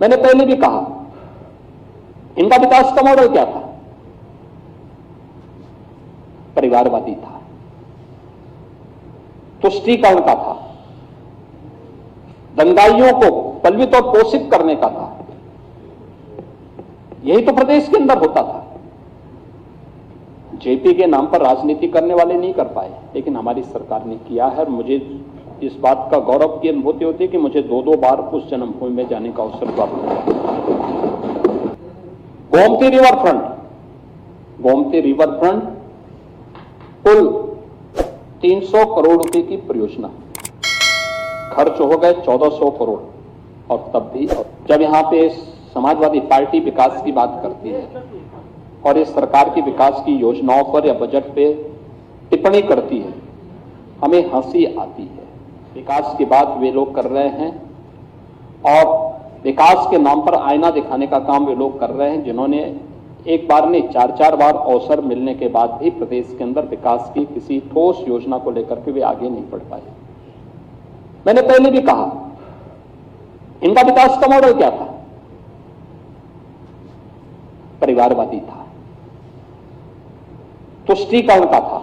मैंने पहले भी कहा, इनका विकास का मॉडल क्या था? परिवारवादी था, तुष्टीकरण का था, दंगाइयों को पलवित और पोषित करने का था। यही तो प्रदेश के अंदर होता था। जेपी के नाम पर राजनीति करने वाले नहीं कर पाए, लेकिन हमारी सरकार ने किया है। और मुझे इस बात का गौरव की अनुभूति होती है कि मुझे दो बार उस जन्मभूमि में जाने का अवसर प्राप्त हुआ। गोमती रिवर फ्रंट कुल 300 करोड़ रुपए की परियोजना, खर्च हो गए 1400 करोड़। और तब भी जब यहां पे समाजवादी पार्टी विकास की बात करती है और इस सरकार की विकास की योजनाओं पर या बजट पे टिप्पणी करती है, हमें हंसी आती है। विकास की बात वे लोग कर रहे हैं और विकास के नाम पर आईना दिखाने का काम वे लोग कर रहे हैं, जिन्होंने एक बार नहीं 4-4 बार अवसर मिलने के बाद भी प्रदेश के अंदर विकास की किसी ठोस योजना को लेकर के वे आगे नहीं बढ़ पाए। मैंने पहले भी कहा, इनका विकास का मॉडल क्या था? परिवारवादी था, तुष्टीकरण का था,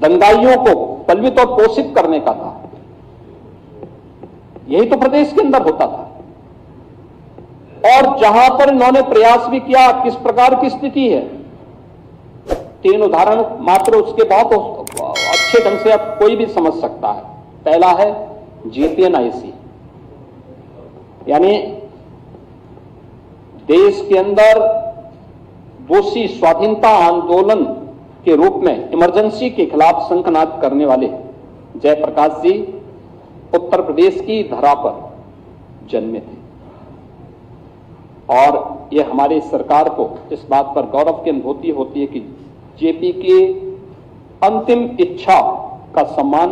दंगाइयों को पलवित और पोषित करने का था। यही तो प्रदेश के अंदर होता था। और जहां पर इन्होंने प्रयास भी किया, किस प्रकार की स्थिति है, 3 उदाहरण मात्र, उसके बहुत अच्छे ढंग से अब कोई भी समझ सकता है। पहला है जेपीएनआईसी, यानी देश के अंदर दोषी स्वाधीनता आंदोलन के रूप में इमरजेंसी के खिलाफ शंखनाद करने वाले जयप्रकाश जी उत्तर प्रदेश की धरा पर जन्मे थे। और यह हमारी सरकार को इस बात पर गौरव की अनुभूति होती है कि जेपी की अंतिम इच्छा का सम्मान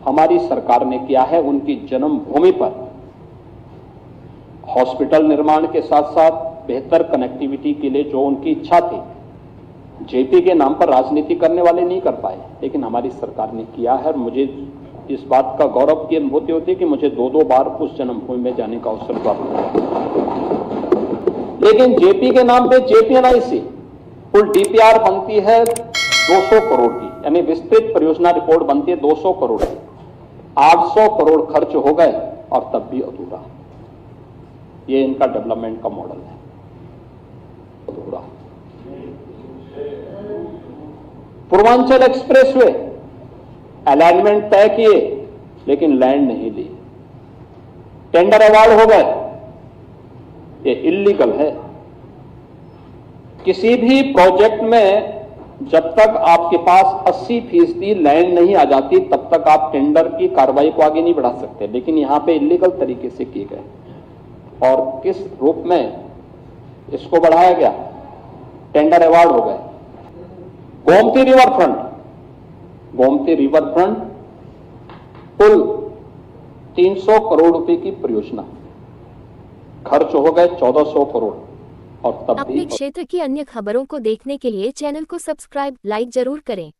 हमारी सरकार ने किया है। उनकी जन्मभूमि पर हॉस्पिटल निर्माण के साथ साथ बेहतर कनेक्टिविटी के लिए जो उनकी इच्छा थी, जेपी के नाम पर राजनीति करने वाले नहीं कर पाए, लेकिन हमारी सरकार ने किया है। और मुझे इस बात का गौरव की अनुभूति होती है कि मुझे 2 बार उस जन्मभूमि में जाने का अवसर प्राप्त हुआ। लेकिन जेपी के नाम पे जेपीएनआईसी कुल डीपीआर बनती है 200 करोड़ की, यानी विस्तृत परियोजना रिपोर्ट बनती है 200 करोड़ की। 800 करोड़ खर्च हो गए और तब भी अधूरा। ये इनका डेवलपमेंट का मॉडल है, अधूरा। पूर्वांचल एक्सप्रेसवे अलाइनमेंट तय किए, लेकिन लैंड नहीं ली। टेंडर अवार्ड हो गए, ये इल्लीगल है। किसी भी प्रोजेक्ट में जब तक आपके पास 80% लैंड नहीं आ जाती, तब तक आप टेंडर की कार्रवाई को आगे नहीं बढ़ा सकते। लेकिन यहां पे इल्लीगल तरीके से किए गए। और किस रूप में इसको बढ़ाया गया? टेंडर अवार्ड हो गए। गोमती रिवर फ्रंट कुल 300 करोड़ रुपए की परियोजना, खर्च हो गए 1400 करोड़। और तब भी अपने क्षेत्र की अन्य खबरों को देखने के लिए चैनल को सब्सक्राइब, लाइक जरूर करें।